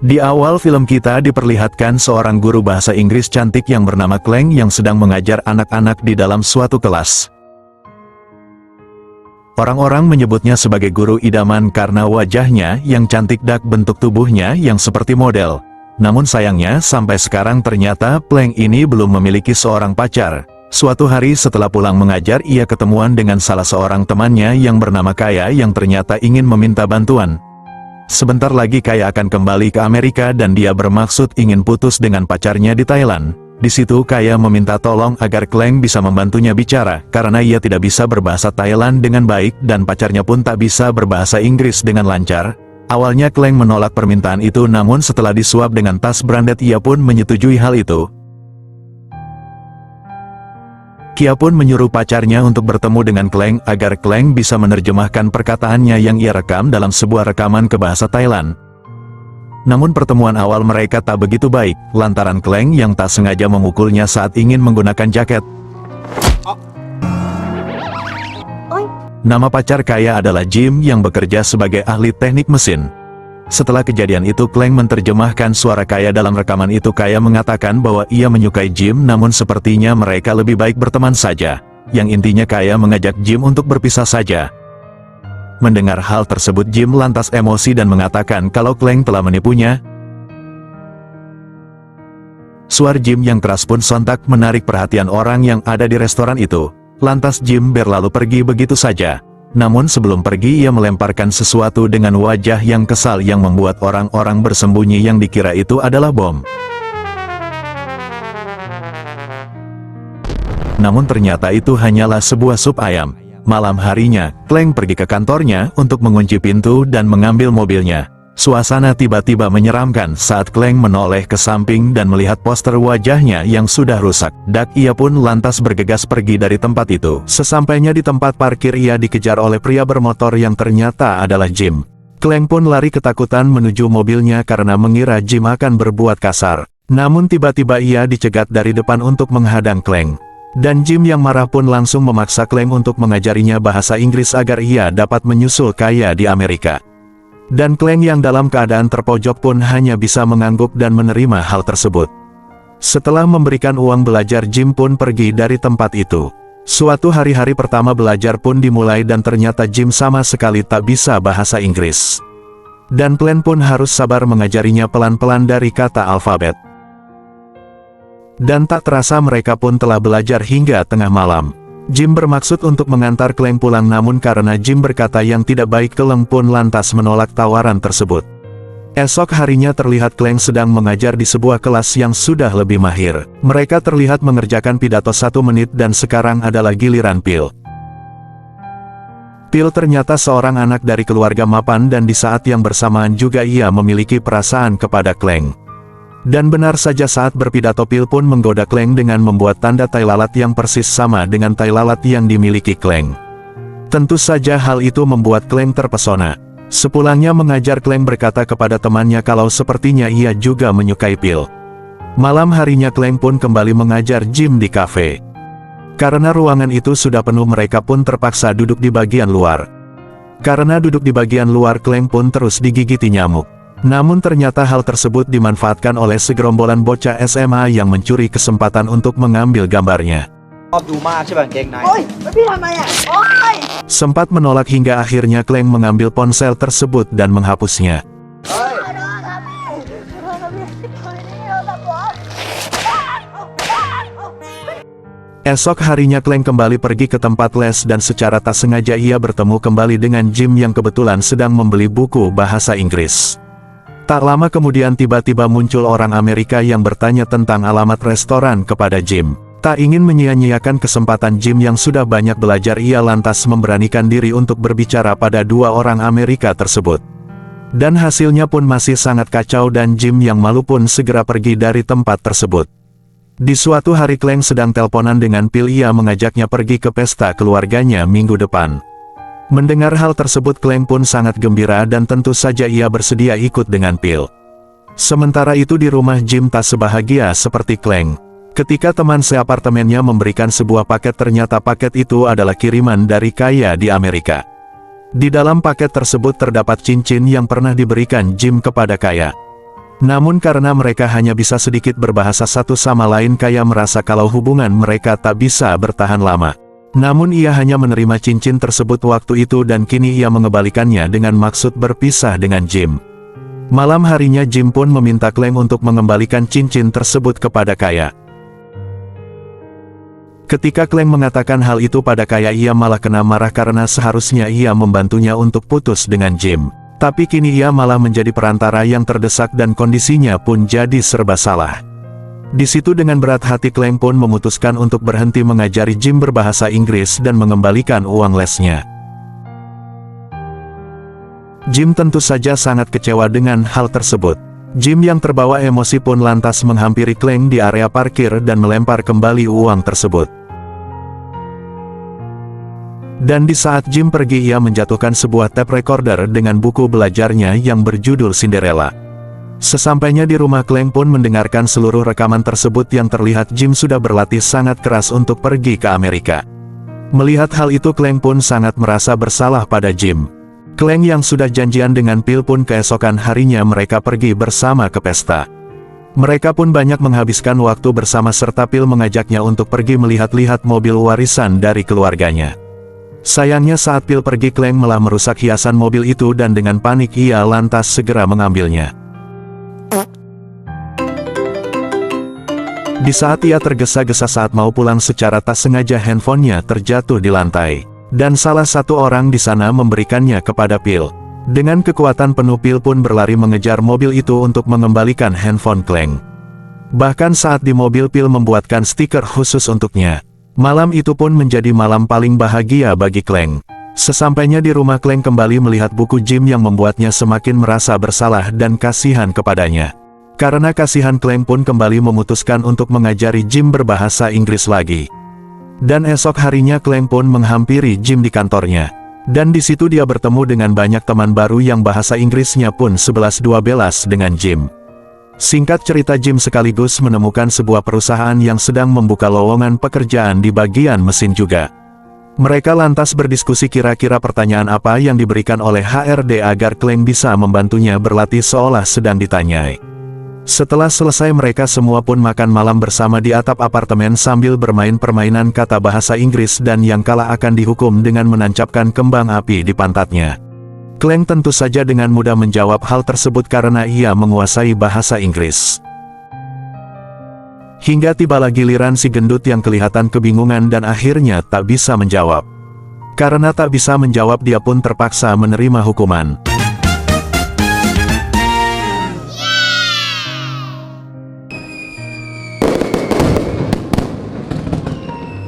Di awal film kita diperlihatkan seorang guru bahasa Inggris cantik yang bernama Kleng yang sedang mengajar anak-anak di dalam suatu kelas. Orang-orang menyebutnya sebagai guru idaman karena wajahnya yang cantik dan bentuk tubuhnya yang seperti model. Namun sayangnya sampai sekarang ternyata Kleng ini belum memiliki seorang pacar. Suatu hari setelah pulang mengajar ia ketemuan dengan salah seorang temannya yang bernama Kaya yang ternyata ingin meminta bantuan. Sebentar lagi Kaya akan kembali ke Amerika dan dia bermaksud ingin putus dengan pacarnya di Thailand. Di situ Kaya meminta tolong agar Kleng bisa membantunya bicara, karena ia tidak bisa berbahasa Thailand dengan baik dan pacarnya pun tak bisa berbahasa Inggris dengan lancar. Awalnya Kleng menolak permintaan itu, namun setelah disuap dengan tas branded ia pun menyetujui hal itu. Kia pun menyuruh pacarnya untuk bertemu dengan Kleng agar Kleng bisa menerjemahkan perkataannya yang ia rekam dalam sebuah rekaman ke bahasa Thailand. Namun pertemuan awal mereka tak begitu baik, lantaran Kleng yang tak sengaja memukulnya saat ingin menggunakan jaket. Nama pacar Kaya adalah Jim yang bekerja sebagai ahli teknik mesin. Setelah kejadian itu Kleng menerjemahkan suara Kaya dalam rekaman itu. Kaya mengatakan bahwa ia menyukai Jim, namun sepertinya mereka lebih baik berteman saja. Yang intinya Kaya mengajak Jim untuk berpisah saja. Mendengar hal tersebut Jim lantas emosi dan mengatakan kalau Kleng telah menipunya. Suara Jim yang keras pun sontak menarik perhatian orang yang ada di restoran itu. Lantas Jim berlalu pergi begitu saja. Namun sebelum pergi ia melemparkan sesuatu dengan wajah yang kesal yang membuat orang-orang bersembunyi yang dikira itu adalah bom. Namun ternyata itu hanyalah sebuah sup ayam. Malam harinya, Kleng pergi ke kantornya untuk mengunci pintu dan mengambil mobilnya. Suasana tiba-tiba menyeramkan saat Kleng menoleh ke samping dan melihat poster wajahnya yang sudah rusak. Ia pun lantas bergegas pergi dari tempat itu. Sesampainya di tempat parkir ia dikejar oleh pria bermotor yang ternyata adalah Jim. Kleng pun lari ketakutan menuju mobilnya karena mengira Jim akan berbuat kasar. Namun tiba-tiba ia dicegat dari depan untuk menghadang Kleng. Dan Jim yang marah pun langsung memaksa Kleng untuk mengajarinya bahasa Inggris agar ia dapat menyusul Kaya di Amerika. Dan Kleng yang dalam keadaan terpojok pun hanya bisa mengangguk dan menerima hal tersebut. Setelah memberikan uang belajar Jim pun pergi dari tempat itu. Suatu hari pertama belajar pun dimulai dan ternyata Jim sama sekali tak bisa bahasa Inggris. Dan Kleng pun harus sabar mengajarinya pelan-pelan dari kata alfabet. Dan tak terasa mereka pun telah belajar hingga tengah malam. Jim bermaksud untuk mengantar Kleng pulang, namun karena Jim berkata yang tidak baik Kleng pun lantas menolak tawaran tersebut. Esok harinya terlihat Kleng sedang mengajar di sebuah kelas yang sudah lebih mahir. Mereka terlihat mengerjakan pidato 1 menit dan sekarang adalah giliran Phil. Phil ternyata seorang anak dari keluarga mapan dan di saat yang bersamaan juga ia memiliki perasaan kepada Kleng. Dan benar saja saat berpidato Phil pun menggoda Kleng dengan membuat tanda tai lalat yang persis sama dengan tai lalat yang dimiliki Kleng. Tentu saja hal itu membuat Kleng terpesona. Sepulangnya mengajar Kleng berkata kepada temannya kalau sepertinya ia juga menyukai Phil. Malam harinya Kleng pun kembali mengajar Jim di kafe. Karena ruangan itu sudah penuh mereka pun terpaksa duduk di bagian luar. Karena duduk di bagian luar Kleng pun terus digigiti nyamuk. Namun ternyata hal tersebut dimanfaatkan oleh segerombolan bocah SMA yang mencuri kesempatan untuk mengambil gambarnya. Sempat menolak hingga akhirnya Kleng mengambil ponsel tersebut dan menghapusnya. Esok harinya Kleng kembali pergi ke tempat les dan secara tak sengaja ia bertemu kembali dengan Jim yang kebetulan sedang membeli buku bahasa Inggris. Tak lama kemudian tiba-tiba muncul orang Amerika yang bertanya tentang alamat restoran kepada Jim. Tak ingin menyia-nyiakan kesempatan Jim yang sudah banyak belajar, ia lantas memberanikan diri untuk berbicara pada dua orang Amerika tersebut. Dan hasilnya pun masih sangat kacau dan Jim yang malu pun segera pergi dari tempat tersebut. Di suatu hari Kleng sedang teleponan dengan Phil, ia mengajaknya pergi ke pesta keluarganya minggu depan. Mendengar hal tersebut Kleng pun sangat gembira dan tentu saja ia bersedia ikut dengan Phil. Sementara itu di rumah Jim tak sebahagia seperti Kleng. Ketika teman seapartemennya memberikan sebuah paket, ternyata paket itu adalah kiriman dari Kaya di Amerika. Di dalam paket tersebut terdapat cincin yang pernah diberikan Jim kepada Kaya. Namun karena mereka hanya bisa sedikit berbahasa satu sama lain, Kaya merasa kalau hubungan mereka tak bisa bertahan lama. Namun ia hanya menerima cincin tersebut waktu itu dan kini ia mengembalikannya dengan maksud berpisah dengan Jim. Malam harinya Jim pun meminta Kleng untuk mengembalikan cincin tersebut kepada Kaya. Ketika Kleng mengatakan hal itu pada Kaya, ia malah kena marah karena seharusnya ia membantunya untuk putus dengan Jim. Tapi kini ia malah menjadi perantara yang terdesak dan kondisinya pun jadi serba salah. Di situ dengan berat hati Kleng pun memutuskan untuk berhenti mengajari Jim berbahasa Inggris dan mengembalikan uang lesnya. Jim tentu saja sangat kecewa dengan hal tersebut. Jim yang terbawa emosi pun lantas menghampiri Kleng di area parkir dan melempar kembali uang tersebut. Dan di saat Jim pergi, ia menjatuhkan sebuah tape recorder dengan buku belajarnya yang berjudul Cinderella. Sesampainya di rumah, Kleng pun mendengarkan seluruh rekaman tersebut yang terlihat Jim sudah berlatih sangat keras untuk pergi ke Amerika. Melihat hal itu, Kleng pun sangat merasa bersalah pada Jim. Kleng yang sudah janjian dengan Phil pun keesokan harinya mereka pergi bersama ke pesta. Mereka pun banyak menghabiskan waktu bersama serta Phil mengajaknya untuk pergi melihat-lihat mobil warisan dari keluarganya. Sayangnya saat Phil pergi, Kleng malah merusak hiasan mobil itu dan dengan panik ia lantas segera mengambilnya. Di saat ia tergesa-gesa saat mau pulang, secara tak sengaja handphonenya terjatuh di lantai. Dan salah satu orang di sana memberikannya kepada Phil. Dengan kekuatan penuh Phil pun berlari mengejar mobil itu untuk mengembalikan handphone Kleng. Bahkan saat di mobil Phil membuatkan stiker khusus untuknya. Malam itu pun menjadi malam paling bahagia bagi Kleng. Sesampainya di rumah, Kleng kembali melihat buku Jim yang membuatnya semakin merasa bersalah dan kasihan kepadanya. Karena kasihan, Kleng pun kembali memutuskan untuk mengajari Jim berbahasa Inggris lagi. Dan esok harinya Kleng pun menghampiri Jim di kantornya. Dan di situ dia bertemu dengan banyak teman baru yang bahasa Inggrisnya pun 11-12 dengan Jim. Singkat cerita, Jim sekaligus menemukan sebuah perusahaan yang sedang membuka lowongan pekerjaan di bagian mesin juga. Mereka lantas berdiskusi kira-kira pertanyaan apa yang diberikan oleh HRD agar Kleng bisa membantunya berlatih seolah sedang ditanyai. Setelah selesai, mereka semua pun makan malam bersama di atap apartemen sambil bermain permainan kata bahasa Inggris dan yang kalah akan dihukum dengan menancapkan kembang api di pantatnya. Kleng tentu saja dengan mudah menjawab hal tersebut karena ia menguasai bahasa Inggris. Hingga tibalah giliran si gendut yang kelihatan kebingungan dan akhirnya tak bisa menjawab. Karena tak bisa menjawab, dia pun terpaksa menerima hukuman.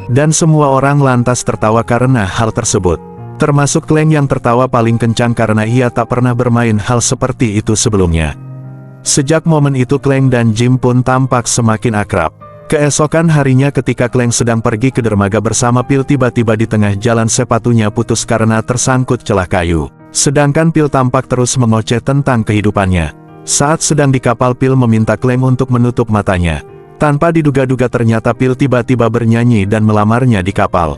Dan semua orang lantas tertawa karena hal tersebut. Termasuk Kleng yang tertawa paling kencang karena ia tak pernah bermain hal seperti itu sebelumnya. Sejak momen itu, Kleng dan Jim pun tampak semakin akrab. Keesokan harinya ketika Kleng sedang pergi ke dermaga bersama Phil, tiba-tiba di tengah jalan sepatunya putus karena tersangkut celah kayu. Sedangkan Phil tampak terus mengoceh tentang kehidupannya. Saat sedang di kapal, Phil meminta Kleng untuk menutup matanya. Tanpa diduga-duga ternyata Phil tiba-tiba bernyanyi dan melamarnya di kapal.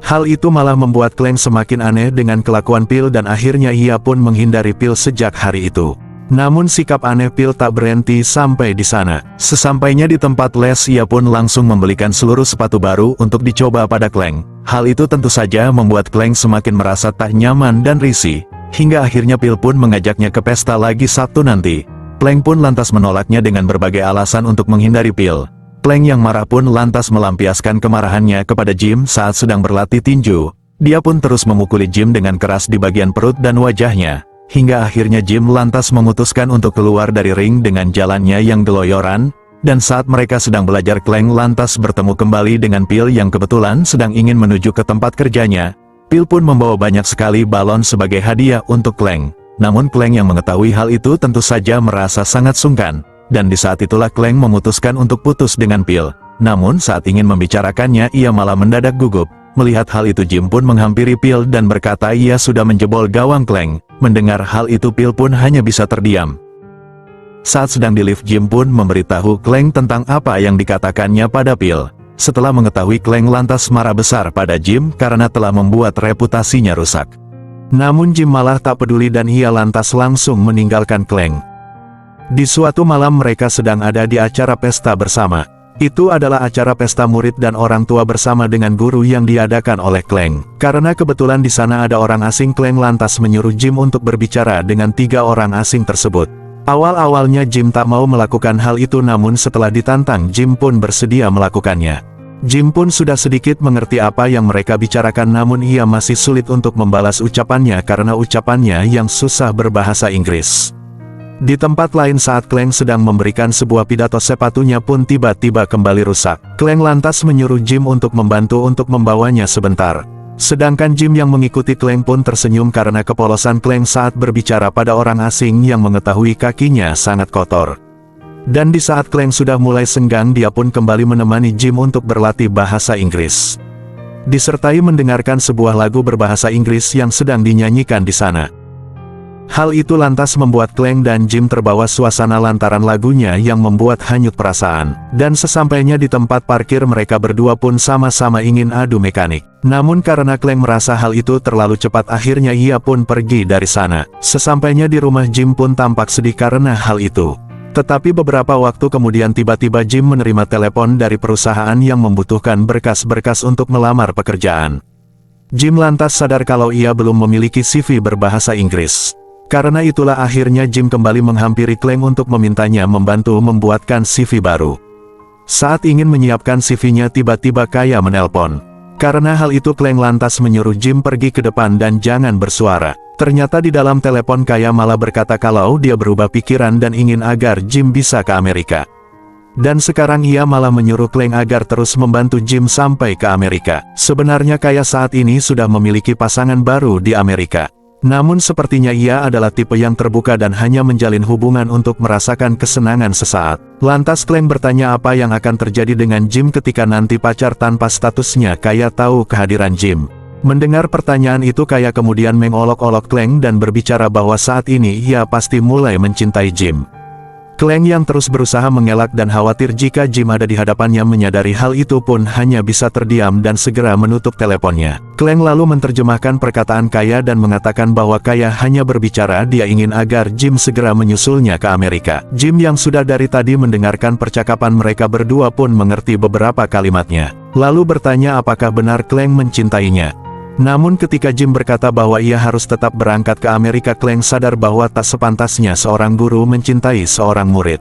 Hal itu malah membuat Kleng semakin aneh dengan kelakuan Phil dan akhirnya ia pun menghindari Phil sejak hari itu. Namun sikap aneh Phil tak berhenti sampai di sana. Sesampainya di tempat les, ia pun langsung membelikan seluruh sepatu baru untuk dicoba pada Kleng. Hal itu tentu saja membuat Kleng semakin merasa tak nyaman dan risih. Hingga akhirnya Phil pun mengajaknya ke pesta lagi Sabtu nanti. Kleng pun lantas menolaknya dengan berbagai alasan untuk menghindari Phil. Kleng yang marah pun lantas melampiaskan kemarahannya kepada Jim saat sedang berlatih tinju. Dia pun terus memukuli Jim dengan keras di bagian perut dan wajahnya. Hingga akhirnya Jim lantas memutuskan untuk keluar dari ring dengan jalannya yang geloyoran. Dan saat mereka sedang belajar, Kleng lantas bertemu kembali dengan Phil yang kebetulan sedang ingin menuju ke tempat kerjanya. Phil pun membawa banyak sekali balon sebagai hadiah untuk Kleng. Namun Kleng yang mengetahui hal itu tentu saja merasa sangat sungkan. Dan di saat itulah Kleng memutuskan untuk putus dengan Phil. Namun saat ingin membicarakannya, ia malah mendadak gugup. Melihat hal itu, Jim pun menghampiri Phil dan berkata ia sudah menjebol gawang Kleng. Mendengar hal itu, Phil pun hanya bisa terdiam. Saat sedang di lift, Jim pun memberitahu Kleng tentang apa yang dikatakannya pada Phil. Setelah mengetahui, Kleng lantas marah besar pada Jim karena telah membuat reputasinya rusak. Namun Jim malah tak peduli dan ia lantas langsung meninggalkan Clank. Di suatu malam mereka sedang ada di acara pesta bersama. Itu adalah acara pesta murid dan orang tua bersama dengan guru yang diadakan oleh Clank. Karena kebetulan di sana ada orang asing, Clank lantas menyuruh Jim untuk berbicara dengan 3 orang asing tersebut. Awal-awalnya Jim tak mau melakukan hal itu, namun setelah ditantang Jim pun bersedia melakukannya. Jim pun sudah sedikit mengerti apa yang mereka bicarakan, namun ia masih sulit untuk membalas ucapannya karena ucapannya yang susah berbahasa Inggris. Di tempat lain saat Clank sedang memberikan sebuah pidato, sepatunya pun tiba-tiba kembali rusak. Clank lantas menyuruh Jim untuk membantu untuk membawanya sebentar. Sedangkan Jim yang mengikuti Clank pun tersenyum karena kepolosan Clank saat berbicara pada orang asing yang mengetahui kakinya sangat kotor. Dan di saat Clank sudah mulai senggang, dia pun kembali menemani Jim untuk berlatih bahasa Inggris. Disertai mendengarkan sebuah lagu berbahasa Inggris yang sedang dinyanyikan di sana. Hal itu lantas membuat Clank dan Jim terbawa suasana lantaran lagunya yang membuat hanyut perasaan. Dan sesampainya di tempat parkir, mereka berdua pun sama-sama ingin adu mekanik. Namun karena Clank merasa hal itu terlalu cepat, akhirnya ia pun pergi dari sana. Sesampainya di rumah, Jim pun tampak sedih karena hal itu. Tetapi beberapa waktu kemudian tiba-tiba Jim menerima telepon dari perusahaan yang membutuhkan berkas-berkas untuk melamar pekerjaan. Jim lantas sadar kalau ia belum memiliki CV berbahasa Inggris. Karena itulah akhirnya Jim kembali menghampiri Clank untuk memintanya membantu membuatkan CV baru. Saat ingin menyiapkan CV-nya, tiba-tiba Kaya menelpon. Karena hal itu Clank lantas menyuruh Jim pergi ke depan dan jangan bersuara. Ternyata di dalam telepon Kaya malah berkata kalau dia berubah pikiran dan ingin agar Jim bisa ke Amerika. Dan sekarang ia malah menyuruh Clank agar terus membantu Jim sampai ke Amerika. Sebenarnya Kaya saat ini sudah memiliki pasangan baru di Amerika. Namun sepertinya ia adalah tipe yang terbuka dan hanya menjalin hubungan untuk merasakan kesenangan sesaat. Lantas Clank bertanya apa yang akan terjadi dengan Jim ketika nanti pacar tanpa statusnya Kaya tahu kehadiran Jim. Mendengar pertanyaan itu, Kaya kemudian mengolok-olok Clank dan berbicara bahwa saat ini ia pasti mulai mencintai Jim. Clank yang terus berusaha mengelak dan khawatir jika Jim ada di hadapannya menyadari hal itu pun hanya bisa terdiam dan segera menutup teleponnya. Clank lalu menerjemahkan perkataan Kaya dan mengatakan bahwa Kaya hanya berbicara dia ingin agar Jim segera menyusulnya ke Amerika. Jim yang sudah dari tadi mendengarkan percakapan mereka berdua pun mengerti beberapa kalimatnya. Lalu bertanya apakah benar Clank mencintainya. Namun ketika Jim berkata bahwa ia harus tetap berangkat ke Amerika, Clank sadar bahwa tak sepantasnya seorang guru mencintai seorang murid.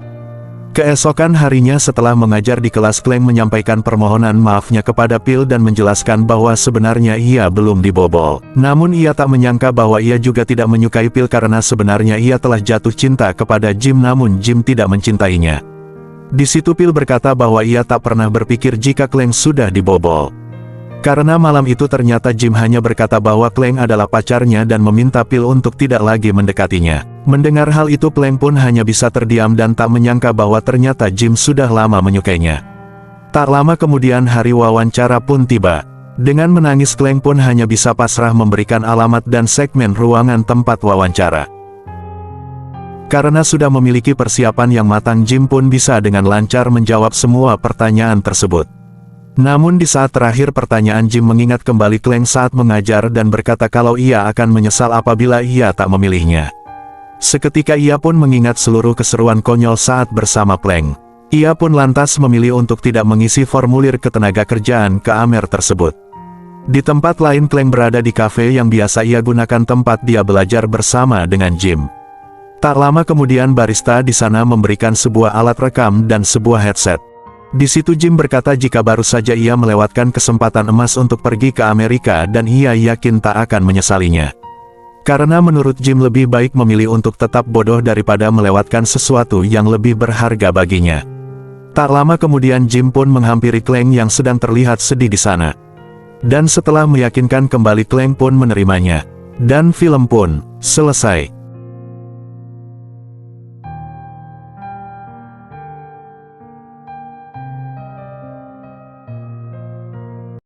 Keesokan harinya setelah mengajar di kelas, Clank menyampaikan permohonan maafnya kepada Phil dan menjelaskan bahwa sebenarnya ia belum dibobol. Namun ia tak menyangka bahwa ia juga tidak menyukai Phil karena sebenarnya ia telah jatuh cinta kepada Jim namun Jim tidak mencintainya. Di situ Phil berkata bahwa ia tak pernah berpikir jika Clank sudah dibobol. Karena malam itu ternyata Jim hanya berkata bahwa Clank adalah pacarnya dan meminta Phil untuk tidak lagi mendekatinya. Mendengar hal itu Clank pun hanya bisa terdiam dan tak menyangka bahwa ternyata Jim sudah lama menyukainya. Tak lama kemudian hari wawancara pun tiba. Dengan menangis Clank pun hanya bisa pasrah memberikan alamat dan segmen ruangan tempat wawancara. Karena sudah memiliki persiapan yang matang, Jim pun bisa dengan lancar menjawab semua pertanyaan tersebut. Namun di saat terakhir pertanyaan, Jim mengingat kembali Clank saat mengajar dan berkata kalau ia akan menyesal apabila ia tak memilihnya. Seketika ia pun mengingat seluruh keseruan konyol saat bersama Clank. Ia pun lantas memilih untuk tidak mengisi formulir ketenagakerjaan ke Amer tersebut. Di tempat lain Clank berada di kafe yang biasa ia gunakan tempat dia belajar bersama dengan Jim. Tak lama kemudian barista di sana memberikan sebuah alat rekam dan sebuah headset. Di situ Jim berkata jika baru saja ia melewatkan kesempatan emas untuk pergi ke Amerika dan ia yakin tak akan menyesalinya. Karena menurut Jim lebih baik memilih untuk tetap bodoh daripada melewatkan sesuatu yang lebih berharga baginya. Tak lama kemudian Jim pun menghampiri Clank yang sedang terlihat sedih di sana. Dan setelah meyakinkan kembali Clank pun menerimanya. Dan film pun selesai.